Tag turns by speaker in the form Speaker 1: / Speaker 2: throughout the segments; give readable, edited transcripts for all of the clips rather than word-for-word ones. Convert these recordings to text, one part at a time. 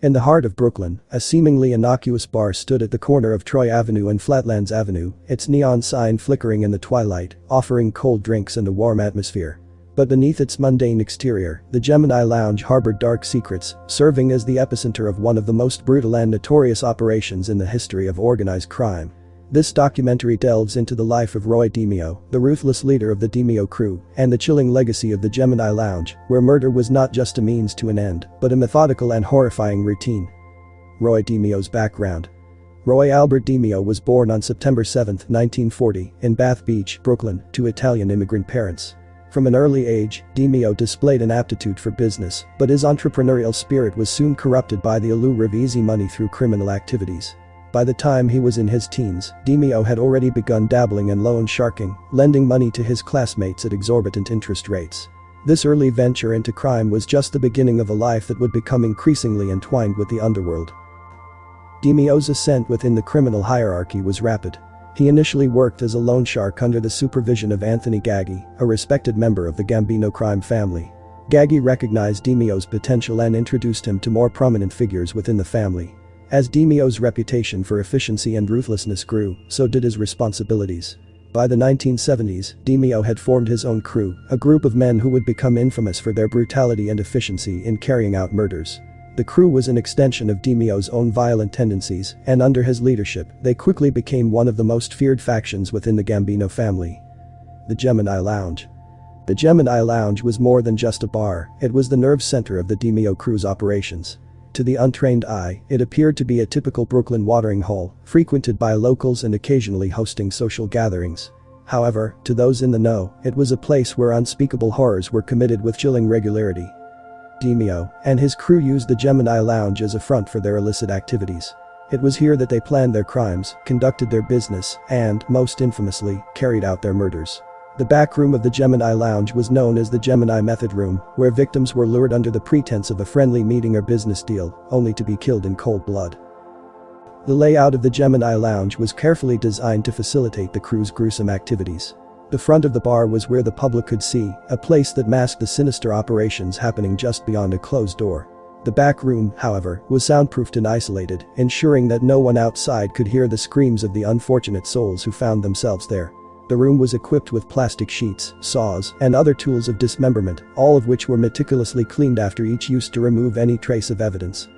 Speaker 1: In the heart of Brooklyn, a seemingly innocuous bar stood at the corner of Troy Avenue and Flatlands Avenue, its neon sign flickering in the twilight, offering cold drinks and a warm atmosphere. But beneath its mundane exterior, the Gemini Lounge harbored dark secrets, serving as the epicenter of one of the most brutal and notorious operations in the history of organized crime. This documentary delves into the life of Roy DeMeo, the ruthless leader of the DeMeo Crew, and the chilling legacy of the Gemini Lounge, where murder was not just a means to an end, but a methodical and horrifying routine. Roy DeMeo's background. Roy Albert DeMeo was born on September 7, 1940, in Bath Beach, Brooklyn, to Italian immigrant parents. From an early age, DeMeo displayed an aptitude for business, but his entrepreneurial spirit was soon corrupted by the allure of easy money through criminal activities. By the time he was in his teens, DeMeo had already begun dabbling in loan sharking, lending money to his classmates at exorbitant interest rates. This early venture into crime was just the beginning of a life that would become increasingly entwined with the underworld. DeMeo's ascent within the criminal hierarchy was rapid. He initially worked as a loan shark under the supervision of Anthony Gaggi, a respected member of the Gambino crime family. Gaggi recognized DeMeo's potential and introduced him to more prominent figures within the family. As DeMeo's reputation for efficiency and ruthlessness grew, so did his responsibilities. By the 1970s, DeMeo had formed his own crew, a group of men who would become infamous for their brutality and efficiency in carrying out murders. The crew was an extension of DeMeo's own violent tendencies, and under his leadership, they quickly became one of the most feared factions within the Gambino family. The Gemini Lounge. The Gemini Lounge was more than just a bar, it was the nerve center of the DeMeo crew's operations. To the untrained eye, it appeared to be a typical Brooklyn watering hole, frequented by locals and occasionally hosting social gatherings. However, to those in the know, it was a place where unspeakable horrors were committed with chilling regularity. DeMeo and his crew used the Gemini Lounge as a front for their illicit activities. It was here that they planned their crimes, conducted their business, and, most infamously, carried out their murders. The back room of the Gemini Lounge was known as the Gemini Method Room, where victims were lured under the pretense of a friendly meeting or business deal, only to be killed in cold blood. The layout of the Gemini Lounge was carefully designed to facilitate the crew's gruesome activities. The front of the bar was where the public could see, a place that masked the sinister operations happening just beyond a closed door. The back room, however, was soundproofed and isolated, ensuring that no one outside could hear the screams of the unfortunate souls who found themselves there. The room was equipped with plastic sheets, saws, and other tools of dismemberment, all of which were meticulously cleaned after each use to remove any trace of evidence.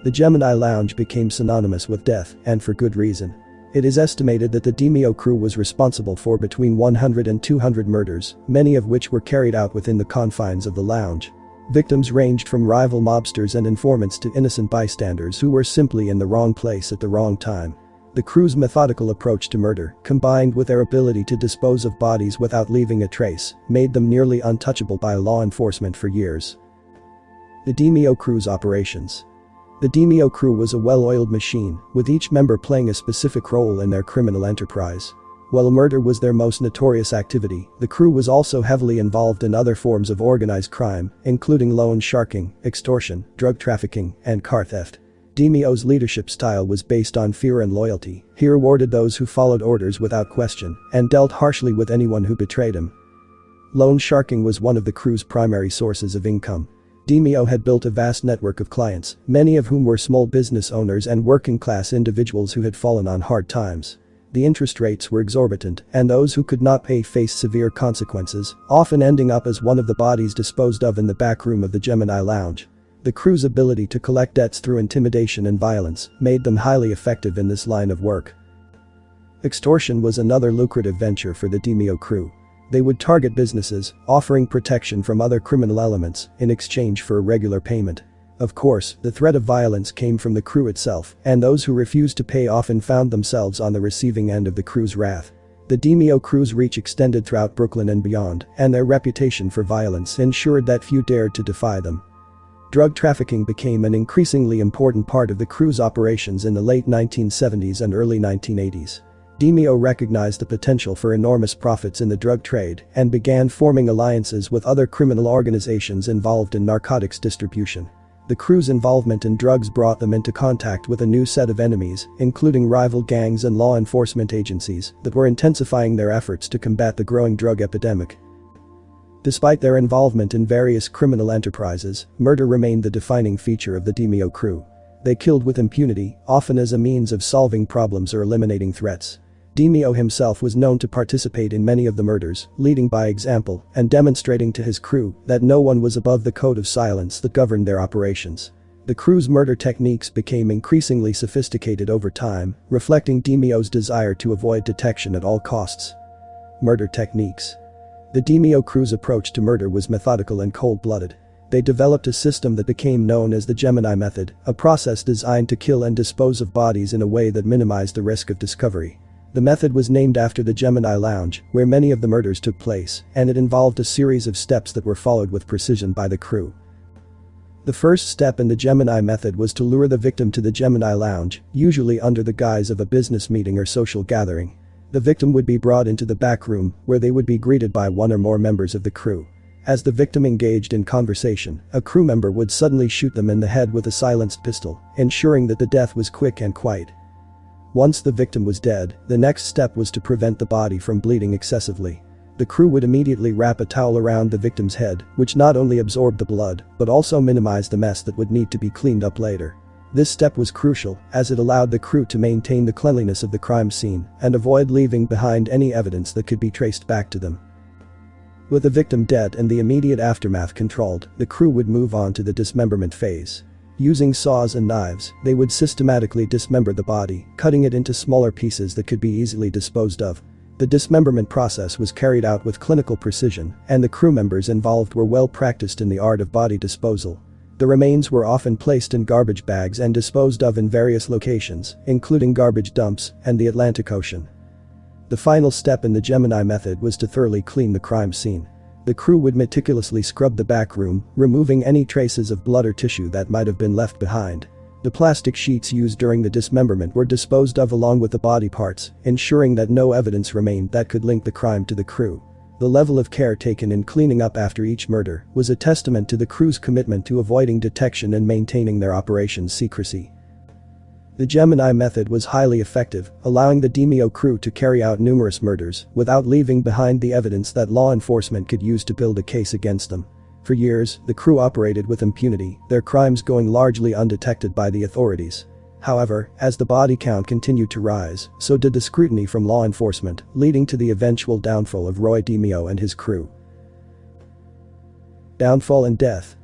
Speaker 1: The Gemini Lounge became synonymous with death, and for good reason. It is estimated that the DeMeo crew was responsible for between 100 and 200 murders, many of which were carried out within the confines of the lounge. Victims ranged from rival mobsters and informants to innocent bystanders who were simply in the wrong place at the wrong time. The crew's methodical approach to murder, combined with their ability to dispose of bodies without leaving a trace, made them nearly untouchable by law enforcement for years. The DeMeo crew's operations. The DeMeo crew was a well-oiled machine, with each member playing a specific role in their criminal enterprise. While murder was their most notorious activity, the crew was also heavily involved in other forms of organized crime, including loan sharking, extortion, drug trafficking, and car theft. DeMeo's leadership style was based on fear and loyalty. He rewarded those who followed orders without question, and dealt harshly with anyone who betrayed him. Loan sharking was one of the crew's primary sources of income. DeMeo had built a vast network of clients, many of whom were small business owners and working-class individuals who had fallen on hard times. The interest rates were exorbitant, and those who could not pay faced severe consequences, often ending up as one of the bodies disposed of in the back room of the Gemini Lounge. The crew's ability to collect debts through intimidation and violence made them highly effective in this line of work. Extortion was another lucrative venture for the DeMeo crew. They would target businesses, offering protection from other criminal elements in exchange for a regular payment. Of course, the threat of violence came from the crew itself, and those who refused to pay often found themselves on the receiving end of the crew's wrath. The DeMeo crew's reach extended throughout Brooklyn and beyond, and their reputation for violence ensured that few dared to defy them. Drug trafficking became an increasingly important part of the crew's operations in the late 1970s and early 1980s. DeMeo recognized the potential for enormous profits in the drug trade and began forming alliances with other criminal organizations involved in narcotics distribution. The crew's involvement in drugs brought them into contact with a new set of enemies, including rival gangs and law enforcement agencies that were intensifying their efforts to combat the growing drug epidemic. Despite their involvement in various criminal enterprises, murder remained the defining feature of the DeMeo crew. They killed with impunity, often as a means of solving problems or eliminating threats. DeMeo himself was known to participate in many of the murders, leading by example and demonstrating to his crew that no one was above the code of silence that governed their operations. The crew's murder techniques became increasingly sophisticated over time, reflecting DeMeo's desire to avoid detection at all costs. Murder techniques. The DeMeo crew's approach to murder was methodical and cold-blooded. They developed a system that became known as the Gemini method, a process designed to kill and dispose of bodies in a way that minimized the risk of discovery. The method was named after the Gemini Lounge, where many of the murders took place, and it involved a series of steps that were followed with precision by the crew. The first step in the Gemini method was to lure the victim to the Gemini Lounge, usually under the guise of a business meeting or social gathering. The victim would be brought into the back room, where they would be greeted by one or more members of the crew. As the victim engaged in conversation, a crew member would suddenly shoot them in the head with a silenced pistol, ensuring that the death was quick and quiet. Once the victim was dead, the next step was to prevent the body from bleeding excessively. The crew would immediately wrap a towel around the victim's head, which not only absorbed the blood, but also minimized the mess that would need to be cleaned up later. This step was crucial, as it allowed the crew to maintain the cleanliness of the crime scene and avoid leaving behind any evidence that could be traced back to them. With the victim dead and the immediate aftermath controlled, the crew would move on to the dismemberment phase. Using saws and knives, they would systematically dismember the body, cutting it into smaller pieces that could be easily disposed of. The dismemberment process was carried out with clinical precision, and the crew members involved were well practiced in the art of body disposal. The remains were often placed in garbage bags and disposed of in various locations, including garbage dumps and the Atlantic Ocean. The final step in the Gemini method was to thoroughly clean the crime scene. The crew would meticulously scrub the back room, removing any traces of blood or tissue that might have been left behind. The plastic sheets used during the dismemberment were disposed of along with the body parts, ensuring that no evidence remained that could link the crime to the crew. The level of care taken in cleaning up after each murder was a testament to the crew's commitment to avoiding detection and maintaining their operations' secrecy. The Gemini method was highly effective, allowing the DeMeo crew to carry out numerous murders without leaving behind the evidence that law enforcement could use to build a case against them. For years, the crew operated with impunity, their crimes going largely undetected by the authorities. However, as the body count continued to rise, so did the scrutiny from law enforcement, leading to the eventual downfall of Roy DeMeo and his crew. Downfall and death.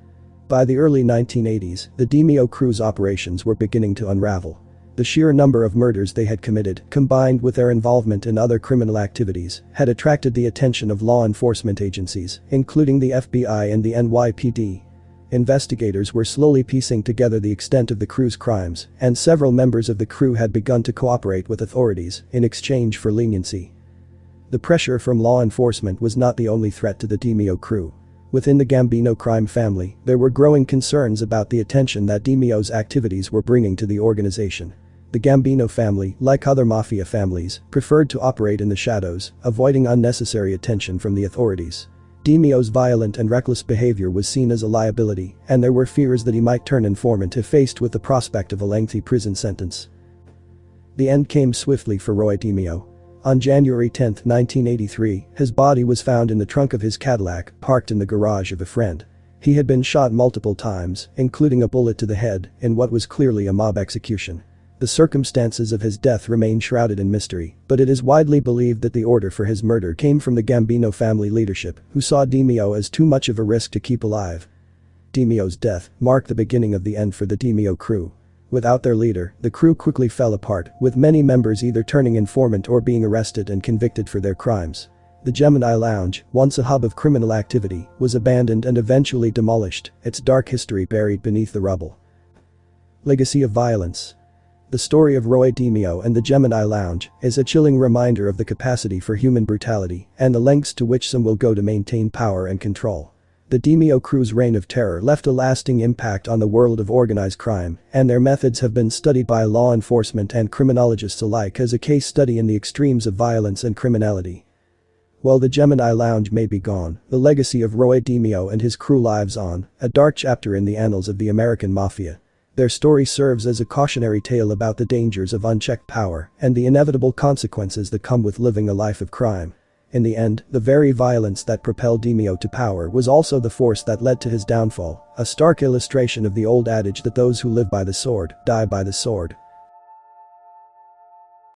Speaker 1: By the early 1980s, the DeMeo crew's operations were beginning to unravel. The sheer number of murders they had committed, combined with their involvement in other criminal activities, had attracted the attention of law enforcement agencies, including the FBI and the NYPD. Investigators were slowly piecing together the extent of the crew's crimes, and several members of the crew had begun to cooperate with authorities in exchange for leniency. The pressure from law enforcement was not the only threat to the DeMeo crew. Within the Gambino crime family, there were growing concerns about the attention that DeMeo's activities were bringing to the organization. The Gambino family, like other Mafia families, preferred to operate in the shadows, avoiding unnecessary attention from the authorities. DeMeo's violent and reckless behavior was seen as a liability, and there were fears that he might turn informant if faced with the prospect of a lengthy prison sentence. The end came swiftly for Roy DeMeo. On January 10, 1983, his body was found in the trunk of his Cadillac, parked in the garage of a friend. He had been shot multiple times, including a bullet to the head, in what was clearly a mob execution. The circumstances of his death remain shrouded in mystery, but it is widely believed that the order for his murder came from the Gambino family leadership, who saw DeMeo as too much of a risk to keep alive. DeMeo's death marked the beginning of the end for the DeMeo crew. Without their leader, the crew quickly fell apart, with many members either turning informant or being arrested and convicted for their crimes. The Gemini Lounge, once a hub of criminal activity, was abandoned and eventually demolished, its dark history buried beneath the rubble. Legacy of violence. The story of Roy DeMeo and the Gemini Lounge is a chilling reminder of the capacity for human brutality and the lengths to which some will go to maintain power and control. The DeMeo crew's reign of terror left a lasting impact on the world of organized crime, and their methods have been studied by law enforcement and criminologists alike as a case study in the extremes of violence and criminality. While the Gemini Lounge may be gone, the legacy of Roy DeMeo and his crew lives on, a dark chapter in the annals of the American Mafia. Their story serves as a cautionary tale about the dangers of unchecked power and the inevitable consequences that come with living a life of crime. In the end, the very violence that propelled DeMeo to power was also the force that led to his downfall, a stark illustration of the old adage that those who live by the sword, die by the sword.